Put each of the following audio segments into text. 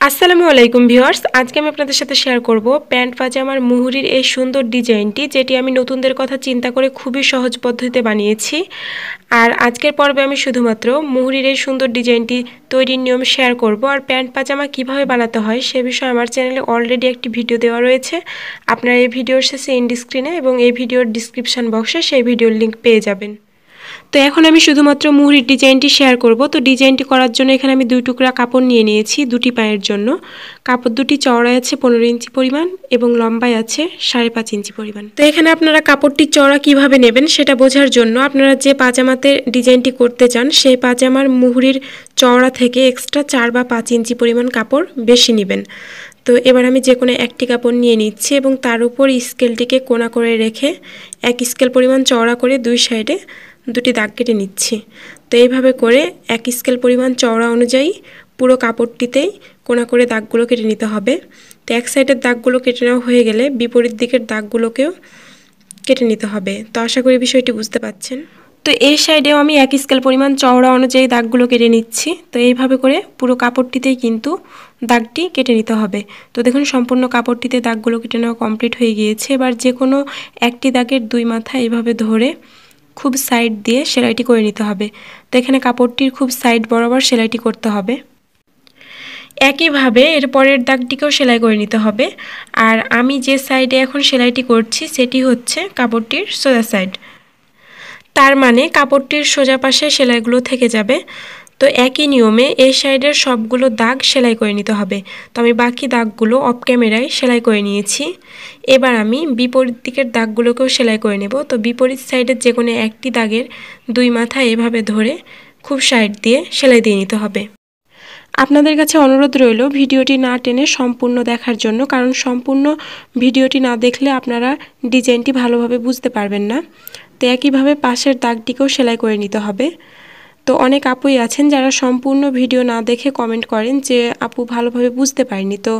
আসসালামু আলাইকুম ভিউয়ার্স, আজকে আমি আপনাদের সাথে শেয়ার করব প্যান্ট পাজামার মুহুরির এই সুন্দর ডিজাইনটি, যেটি আমি নতুনদের কথা চিন্তা করে খুবই সহজ পদ্ধতিতে বানিয়েছি। আর আজকের পর্বে আমি শুধুমাত্র মুহুরির এই সুন্দর ডিজাইনটি তৈরির নিয়ম শেয়ার করব। আর প্যান্ট পাজামা কিভাবে বানাতে হয় সে বিষয়ে আমার চ্যানেলে অলরেডি একটি ভিডিও দেওয়া রয়েছে। আপনারা এই ভিডিওর শেষে এন্ড স্ক্রিনে এবং এই ভিডিওর ডিসক্রিপশন বক্সে সেই ভিডিওর লিঙ্ক পেয়ে যাবেন। তো এখন আমি শুধুমাত্র মুহুরির ডিজাইনটি শেয়ার করব। তো ডিজাইনটি করার জন্য এখানে আমি 2 টুকরা কাপড় নিয়ে নিয়েছি দুটি পায়ের জন্য। কাপড় দুটি চওড়ায় আছে 15 ইঞ্চি পরিমাণ এবং লম্বায় আছে 5.5 ইঞ্চি পরিমাণ। তো এখানে আপনারা কাপড়টি চওড়া কিভাবে নেবেন সেটা বোঝার জন্য আপনারা যে পাজামাতে ডিজাইনটি করতে চান সেই পাজামার মুহুরির চওড়া থেকে এক্সট্রা 4 বা 5 ইঞ্চি পরিমাণ কাপড় বেশি নেবেন। তো এবার আমি যে কোনো একটি কাপড় নিয়ে নিচ্ছি এবং তার উপর স্কেলটিকে কোণা করে রেখে 1 স্কেল পরিমাণ চওড়া করে দুই সাইডে দুটি দাগ কেটে নিচ্ছি। তো এইভাবে করে 1 স্কেল পরিমাণ চওড়া অনুযায়ী পুরো কাপড়টিতেই কোণা করে দাগগুলো কেটে নিতে হবে। তো এক সাইডের দাগগুলো কেটে নেওয়া হয়ে গেলে বিপরীত দিকের দাগগুলোকেও কেটে নিতে হবে। তো আশা করি বিষয়টি বুঝতে পারছেন। তো এই সাইডেও আমি 1 স্কেল পরিমাণ চওড়া অনুযায়ী দাগগুলো কেটে নিচ্ছি। তো এইভাবে করে পুরো কাপড়টিতেই কিন্তু দাগটি কেটে নিতে হবে। তো দেখুন সম্পূর্ণ কাপড়টিতে দাগগুলো কেটে নেওয়া কমপ্লিট হয়ে গিয়েছে। এবার যে কোনো একটি দাগের দুই মাথা এইভাবে ধরে খুব সাইড দিয়ে সেলাইটি করে নিতে হবে। তো এখানে কাপড়টির খুব সাইড বরাবর সেলাইটি করতে হবে। একইভাবে এর পরের দাগটিকেও সেলাই করে নিতে হবে। আর আমি যে সাইডে এখন সেলাইটি করছি সেটি হচ্ছে কাপড়টির সোজা সাইড, তার মানে কাপড়টির সোজা পাশে সেলাইগুলো থেকে যাবে। তো একই নিয়মে এই সাইডের সবগুলো দাগ সেলাই করে নিতে হবে। তো আমি বাকি দাগগুলো অফ ক্যামেরায় সেলাই করে নিয়েছি। এবার আমি বিপরীত দিকের দাগগুলোকেও সেলাই করে নেব। তো বিপরীত সাইডের যে কোনো একটি দাগের দুই মাথা এভাবে ধরে খুব সাইড দিয়ে সেলাই দিয়ে নিতে হবে। আপনাদের কাছে অনুরোধ রইল ভিডিওটি না টেনে সম্পূর্ণ দেখার জন্য, কারণ সম্পূর্ণ ভিডিওটি না দেখলে আপনারা ডিজাইনটি ভালোভাবে বুঝতে পারবেন না। তো একইভাবে পাশের দাগটিকেও সেলাই করে নিতে হবে। তো অনেক আপুই আছেন যারা সম্পূর্ণ ভিডিও না দেখে কমেন্ট করেন যে আপু ভালোভাবে বুঝতে পারিনি। তো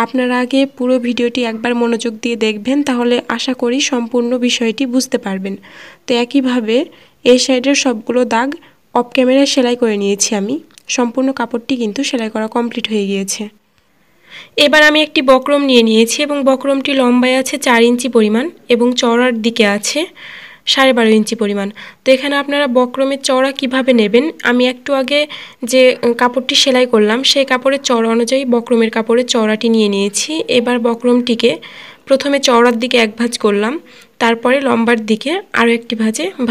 আপনারা আগে পুরো ভিডিওটি একবার মনোযোগ দিয়ে দেখবেন, তাহলে আশা করি সম্পূর্ণ বিষয়টি বুঝতে পারবেন। তো একইভাবে এই সাইডের সবগুলো দাগ অফ ক্যামেরায় সেলাই করে নিয়েছি আমি। সম্পূর্ণ কাপড়টি কিন্তু সেলাই করা কমপ্লিট হয়ে গিয়েছে। এবার আমি একটি বক্রম নিয়ে নিয়েছি এবং বক্রমটি লম্বায় আছে 4 ইঞ্চি পরিমাণ এবং চওড়ার দিকে আছে 12.5 ইঞ্চি পরিমাণ। তো এখানে আপনারা বক্রমের চওড়া কিভাবে নেবেন, আমি একটু আগে যে কাপড়টি সেলাই করলাম সেই কাপড়ের চওড়া অনুযায়ী বক্রমের কাপড়ের চওড়াটি নিয়ে নিয়েছি। এবার বক্রমটিকে প্রথমে চওড়ার দিকে এক ভাঁজ করলাম, তারপরে লম্বার দিকে আরও একটি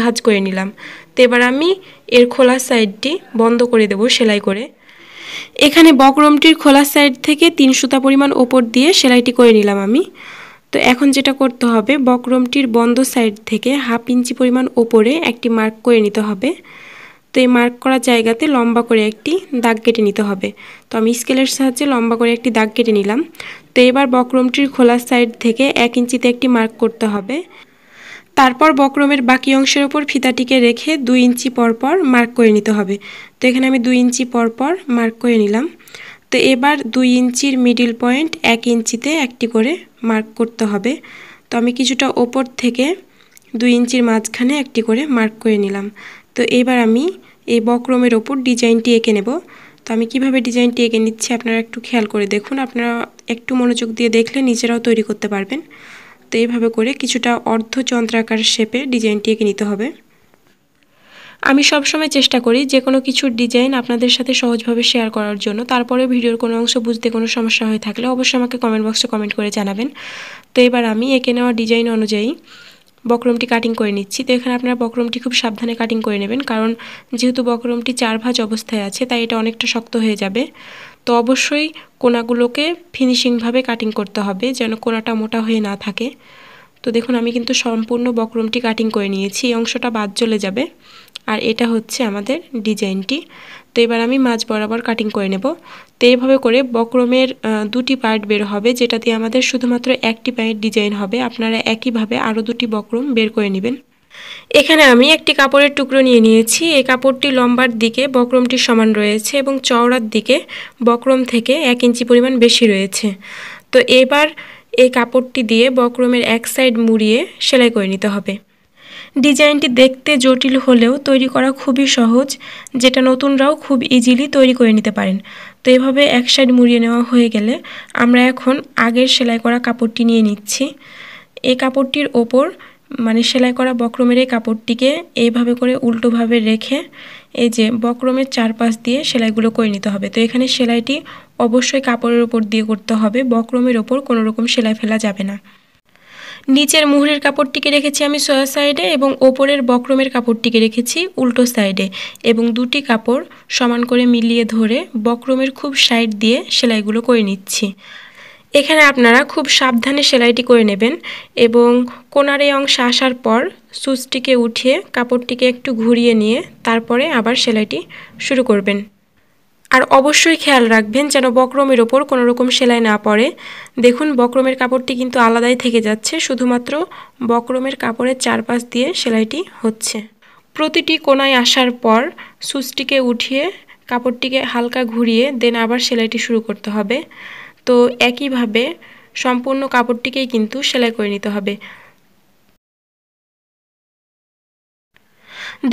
ভাঁজ করে নিলাম। তো এবার আমি এর খোলা সাইডটি বন্ধ করে দেব সেলাই করে। এখানে বক্রমটির খোলা সাইড থেকে 3 সুতা পরিমাণ ওপর দিয়ে সেলাইটি করে নিলাম আমি। তো এখন যেটা করতে হবে, বক্রমটির বন্ধ সাইড থেকে 1/2 ইঞ্চি পরিমাণ ওপরে একটি মার্ক করে নিতে হবে। তো এই মার্ক করা জায়গাতে লম্বা করে একটি দাগ কেটে নিতে হবে। তো আমি স্কেলের সাহায্যে লম্বা করে একটি দাগ কেটে নিলাম। তো এবার বক্রমটির খোলা সাইড থেকে 1 ইঞ্চিতে একটি মার্ক করতে হবে। তারপর বক্রমের বাকি অংশের ওপর ফিতাটিকে রেখে 2 ইঞ্চি পর পর মার্ক করে নিতে হবে। তো এখানে আমি 2 ইঞ্চি পর পর মার্ক করে নিলাম। তো এবার 2 ইঞ্চির মিডিল পয়েন্ট 1 ইঞ্চিতে একটি করে মার্ক করতে হবে। তো আমি কিছুটা ওপর থেকে 2 ইঞ্চির মাঝখানে একটি করে মার্ক করে নিলাম। তো এবার আমি এই বক্রমের ওপর ডিজাইনটি এঁকে নেব। তো আমি কিভাবে ডিজাইনটি এঁকে নিচ্ছি আপনারা একটু খেয়াল করে দেখুন। আপনারা একটু মনোযোগ দিয়ে দেখলে নিজেরাও তৈরি করতে পারবেন। তো এইভাবে করে কিছুটা অর্ধচন্দ্রাকার শেপে ডিজাইনটি এঁকে নিতে হবে। আমি সবসময় চেষ্টা করি যে কোনো কিছুর ডিজাইন আপনাদের সাথে সহজভাবে শেয়ার করার জন্য। তারপরে ভিডিওর কোনো অংশ বুঝতে কোনো সমস্যা হয়ে থাকলে অবশ্যই আমাকে কমেন্ট বক্সে কমেন্ট করে জানাবেন। তো এবার আমি এঁকে নেওয়া ডিজাইন অনুযায়ী বক্রমটি কাটিং করে নিচ্ছি। তো এখানে আপনারা বক্রমটি খুব সাবধানে কাটিং করে নেবেন, কারণ যেহেতু বক্রমটি 4 ভাঁজ অবস্থায় আছে তাই এটা অনেকটা শক্ত হয়ে যাবে। তো অবশ্যই কোণাগুলোকে ফিনিশিংভাবে কাটিং করতে হবে যেন কোণাটা মোটা হয়ে না থাকে। তো দেখুন আমি কিন্তু সম্পূর্ণ বক্রমটি কাটিং করে নিয়েছি, এই অংশটা বাদ চলে যাবে। আর এটা হচ্ছে আমাদের ডিজাইনটি। তো এবার আমি মাঝ বরাবর কাটিং করে নেব। তো এইভাবে করে বক্রমের 2টি পার্ট বের হবে, যেটা দিয়ে আমাদের শুধুমাত্র একটি পায়ের ডিজাইন হবে। আপনারা একইভাবে আরও 2টি বক্রম বের করে নেবেন। এখানে আমি একটি কাপড়ের টুকরো নিয়ে নিয়েছি। এই কাপড়টি লম্বার দিকে বক্রমটির সমান রয়েছে এবং চওড়ার দিকে বক্রম থেকে 1 ইঞ্চি পরিমাণ বেশি রয়েছে। তো এবার এই কাপড়টি দিয়ে বক্রমের এক সাইড মুড়িয়ে সেলাই করে নিতে হবে। ডিজাইনটি দেখতে জটিল হলেও তৈরি করা খুবই সহজ, যেটা নতুনরাও খুব ইজিলি তৈরি করে নিতে পারেন। তো এভাবে এক সাইড মুড়িয়ে নেওয়া হয়ে গেলে আমরা এখন আগের সেলাই করা কাপড়টি নিয়ে নিচ্ছি। এই কাপড়টির ওপর মানে সেলাই করা বক্রমের এই কাপড়টিকে এইভাবে করে উল্টোভাবে রেখে এই যে বক্রমের চারপাশ দিয়ে সেলাইগুলো করে নিতে হবে। তো এখানে সেলাইটি অবশ্যই কাপড়ের ওপর দিয়ে করতে হবে, বক্রমের ওপর কোনো রকম সেলাই ফেলা যাবে না। নিচের মুহুরির কাপড়টিকে রেখেছি আমি সোজা সাইডে এবং ওপরের বক্রমের কাপড়টিকে রেখেছি উল্টো সাইডে, এবং দুটি কাপড় সমান করে মিলিয়ে ধরে বক্রমের খুব সাইড দিয়ে সেলাইগুলো করে নিচ্ছি। এখানে আপনারা খুব সাবধানে সেলাইটি করে নেবেন এবং কোণার এই অংশে আসার পর সুচটিকে উঠিয়ে কাপড়টিকে একটু ঘুরিয়ে নিয়ে তারপরে আবার সেলাইটি শুরু করবেন। আর অবশ্যই খেয়াল রাখবেন যেন বক্রমের ওপর কোনো রকম সেলাই না পড়ে। দেখুন বক্রমের কাপড়টি কিন্তু আলাদাই থেকে যাচ্ছে, শুধুমাত্র বক্রমের কাপড়ের চারপাশ দিয়ে সেলাইটি হচ্ছে। প্রতিটি কোণায় আসার পর সুচটিকে উঠিয়ে কাপড়টিকে হালকা ঘুরিয়ে দেন আবার সেলাইটি শুরু করতে হবে। তো একইভাবে সম্পূর্ণ কাপড়টিকেই কিন্তু সেলাই করে নিতে হবে।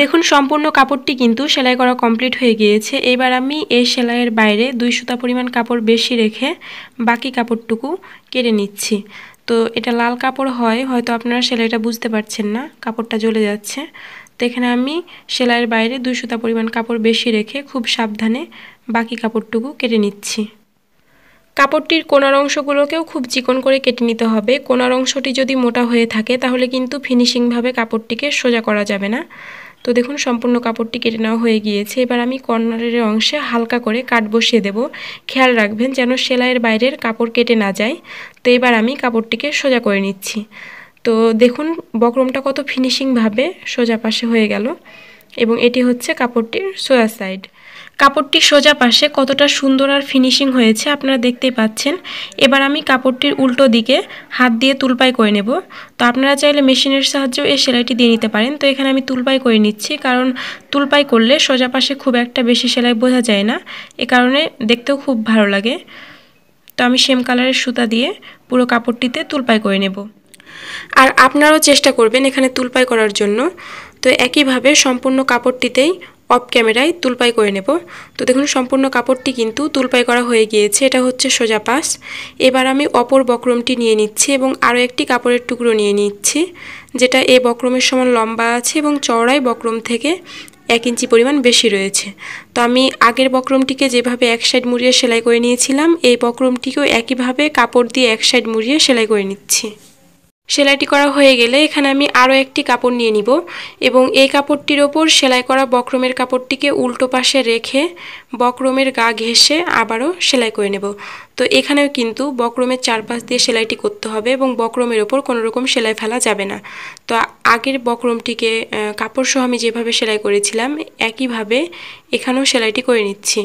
দেখুন সম্পূর্ণ কাপড়টি কিন্তু সেলাই করা কমপ্লিট হয়ে গিয়েছে। এবার আমি এই সেলাইয়ের বাইরে 2 সুতা পরিমাণ কাপড় বেশি রেখে বাকি কাপড়টুকু কেটে নিচ্ছি। তো এটা লাল কাপড় হয়, হয়তো আপনারা সেলাইটা বুঝতে পারছেন না, কাপড়টা জ্বলে যাচ্ছে। তো এখানে আমি সেলাইয়ের বাইরে 2 সুতা পরিমাণ কাপড় বেশি রেখে খুব সাবধানে বাকি কাপড়টুকু কেটে নিচ্ছি। কাপড়টির কোণার অংশগুলোকেও খুব চিকন করে কেটে নিতে হবে। কোণার অংশটি যদি মোটা হয়ে থাকে তাহলে কিন্তু ফিনিশিংভাবে কাপড়টিকে সোজা করা যাবে না। তো দেখুন সম্পূর্ণ কাপড়টি কেটে নেওয়া হয়ে গিয়েছে। এবার আমি কর্নারের অংশে হালকা করে কাট বসিয়ে দেব। খেয়াল রাখবেন যেন সেলাইয়ের বাইরের কাপড় কেটে না যায়। তো এবার আমি কাপড়টিকে সোজা করে নিচ্ছি। তো দেখুন বক্রমটা কত ফিনিশিংভাবে সোজা পাশে হয়ে গেল, এবং এটি হচ্ছে কাপড়টির সোজা সাইড। কাপড়টি সোজা পাশে কতটা সুন্দর আর ফিনিশিং হয়েছে আপনারা দেখতেই পাচ্ছেন। এবার আমি কাপড়টির উল্টো দিকে হাত দিয়ে তুলপাই করে নেব। তো আপনারা চাইলে মেশিনের সাহায্যেও এই সেলাইটি দিয়ে নিতে পারেন। তো এখানে আমি তুলপাই করে নিচ্ছি, কারণ তুলপাই করলে সোজা পাশে খুব একটা বেশি সেলাই বোঝা যায় না, এ কারণে দেখতেও খুব ভালো লাগে। তো আমি সেম কালারের সুতা দিয়ে পুরো কাপড়টিতে তুলপাই করে নেব। আর আপনারাও চেষ্টা করবেন এখানে তুলপাই করার জন্য। তো একইভাবে সম্পূর্ণ কাপড়টিতেই অফ ক্যামেরায় তুলপাই করে নেব। তো দেখুন সম্পূর্ণ কাপড়টি কিন্তু তুলপাই করা হয়ে গিয়েছে, এটা হচ্ছে সোজা পাশ। এবার আমি অপর বক্রমটি নিয়ে নিচ্ছি এবং আরও একটি কাপড়ের টুকরো নিয়ে নিচ্ছি, যেটা এই বক্রমের সমান লম্বা আছে এবং চওড়াই বক্রম থেকে 1 ইঞ্চি পরিমাণ বেশি রয়েছে। তো আমি আগের বক্রমটিকে যেভাবে এক সাইড মুড়িয়ে সেলাই করে নিয়েছিলাম, এই বক্রমটিকেও একইভাবে কাপড় দিয়ে এক সাইড মুড়িয়ে সেলাই করে নিচ্ছি। সেলাইটি করা হয়ে গেলে এখানে আমি আরও একটি কাপড় নিয়ে নিব এবং এই কাপড়টির ওপর সেলাই করা বক্রমের কাপড়টিকে উল্টো পাশে রেখে বক্রমের গা ঘেঁষে আবারও সেলাই করে নেব। তো এখানেও কিন্তু বক্রমের চারপাশ দিয়ে সেলাইটি করতে হবে এবং বক্রমের ওপর কোনো রকম সেলাই ফেলা যাবে না। তো আগের বক্রমটিকে কাপড় সহ আমি যেভাবে সেলাই করেছিলাম একইভাবে এখানেও সেলাইটি করে নিচ্ছি।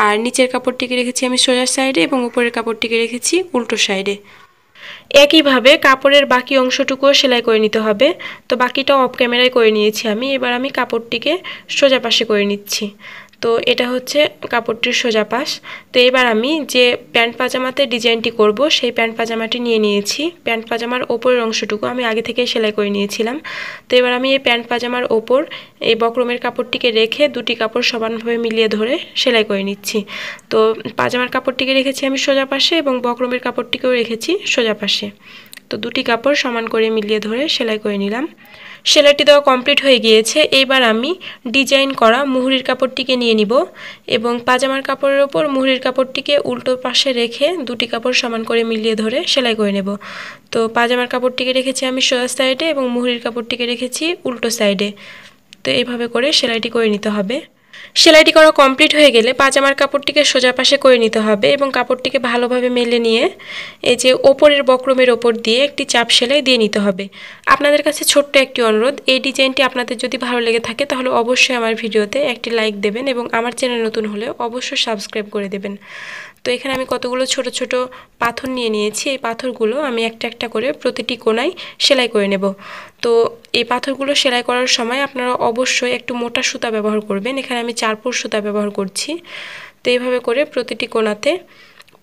আর নিচের কাপড়টিকে রেখেছি আমি সোজা সাইডে এবং উপরের কাপড়টিকে রেখেছি উল্টো সাইডে। একইভাবে কাপড়ের বাকি অংশটুকুও সেলাই করে নিতে হবে। তো বাকিটাও অফ ক্যামেরায় করে নিয়েছি আমি। এবার আমি কাপড়টিকে সোজা পাশে করে নিচ্ছি। তো এটা হচ্ছে কাপড়টির সোজা পাশ। তো এবার আমি যে প্যান্ট পাজামাতে ডিজাইনটি করব সেই প্যান্ট পাজামাটি নিয়ে নিয়েছি। প্যান্ট পাজামার ওপরের অংশটুকু আমি আগে থেকে সেলাই করে নিয়েছিলাম। তো এবার আমি এই প্যান্ট পাজামার ওপর এই বক্রমের কাপড়টিকে রেখে দুটি কাপড় সমানভাবে মিলিয়ে ধরে সেলাই করে নিচ্ছি। তো পাজামার কাপড়টিকে রেখেছি আমি সোজা পাশে এবং বক্রমের কাপড়টিকেও রেখেছি সোজা পাশে। তো দুটি কাপড় সমান করে মিলিয়ে ধরে সেলাই করে নিলাম। সেলাইটি দেওয়া কমপ্লিট হয়ে গিয়েছে। এইবার আমি ডিজাইন করা মুহুরির কাপড়টিকে নিয়ে নিব এবং পাজামার কাপড়ের ওপর মুহুরির কাপড়টিকে উল্টো পাশে রেখে দুটি কাপড় সমান করে মিলিয়ে ধরে সেলাই করে নেব। তো পাজামার কাপড়টিকে রেখেছি আমি সোজা সাইডে এবং মুহুরির কাপড়টিকে রেখেছি উল্টো সাইডে। তো এইভাবে করে সেলাইটি করে নিতে হবে। সেলাইটি করা কমপ্লিট হয়ে গেলে পাজামার কাপড়টিকে সোজা পাশে করে নিতে হবে এবং কাপড়টিকে ভালোভাবে মেলে নিয়ে এই যে ওপরের বক্রমের ওপর দিয়ে একটি চাপ সেলাই দিয়ে নিতে হবে। আপনাদের কাছে ছোট্ট একটি অনুরোধ, এই ডিজাইনটি আপনাদের যদি ভালো লেগে থাকে তাহলে অবশ্যই আমার ভিডিওতে একটি লাইক দেবেন এবং আমার চ্যানেল নতুন হলে অবশ্যই সাবস্ক্রাইব করে দেবেন। তো এখানে আমি কতগুলো ছোট ছোট পাথর নিয়ে নিয়েছি। এই পাথরগুলো আমি একটা একটা করে প্রতিটি কোণায় সেলাই করে নেব। তো এই পাথরগুলো সেলাই করার সময় আপনারা অবশ্যই একটু মোটা সুতা ব্যবহার করবেন। এখানে আমি 4 সুতা ব্যবহার করছি। তো এইভাবে করে প্রতিটি কোণাতে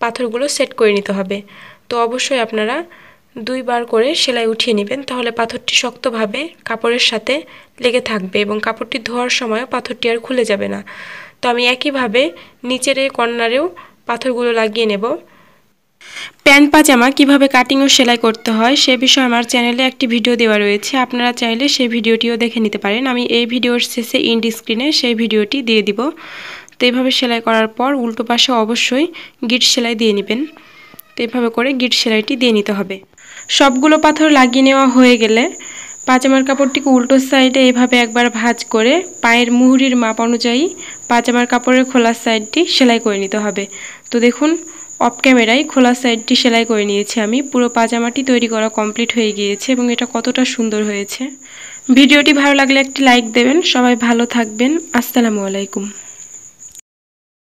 পাথরগুলো সেট করে নিতে হবে। তো অবশ্যই আপনারা দুইবার করে সেলাই উঠিয়ে নেবেন, তাহলে পাথরটি শক্তভাবে কাপড়ের সাথে লেগে থাকবে এবং কাপড়টি ধোয়ার সময় পাথরটি আর খুলে যাবে না। তো আমি একইভাবে নিচের এই কর্নারেও পাথরগুলো লাগিয়ে নেব। প্যান্ট পাজামা কিভাবে কাটিং ও সেলাই করতে হয় সে বিষয়ে আমার চ্যানেলে একটি ভিডিও দেওয়া রয়েছে, আপনারা চাইলে সেই ভিডিওটিও দেখে নিতে পারেন। আমি এই ভিডিওর শেষে এন্ড স্ক্রিনে সেই ভিডিওটি দিয়ে দিব। তো এইভাবে সেলাই করার পর উল্টো পাশে অবশ্যই গিট সেলাই দিয়ে নেবেন। তো এইভাবে করে গিট সেলাইটি দিয়ে নিতে হবে। সবগুলো পাথর লাগিয়ে নেওয়া হয়ে গেলে পাজামার কাপড়টিকে উল্টো সাইডে এভাবে একবার ভাঁজ করে পায়ের মুহুরির মাপ অনুযায়ী পাজামার কাপড়ের খোলা সাইডটি সেলাই করে নিতে হবে। তো দেখুন, অফ ক্যামেরায় খোলা সাইডটি সেলাই করে নিয়েছি আমি। পুরো পাজামাটি তৈরি করা কমপ্লিট হয়ে গিয়েছে এবং এটা কতটা সুন্দর হয়েছে। ভিডিওটি ভালো লাগলে একটি লাইক দেবেন। সবাই ভালো থাকবেন। আসসালামু আলাইকুম।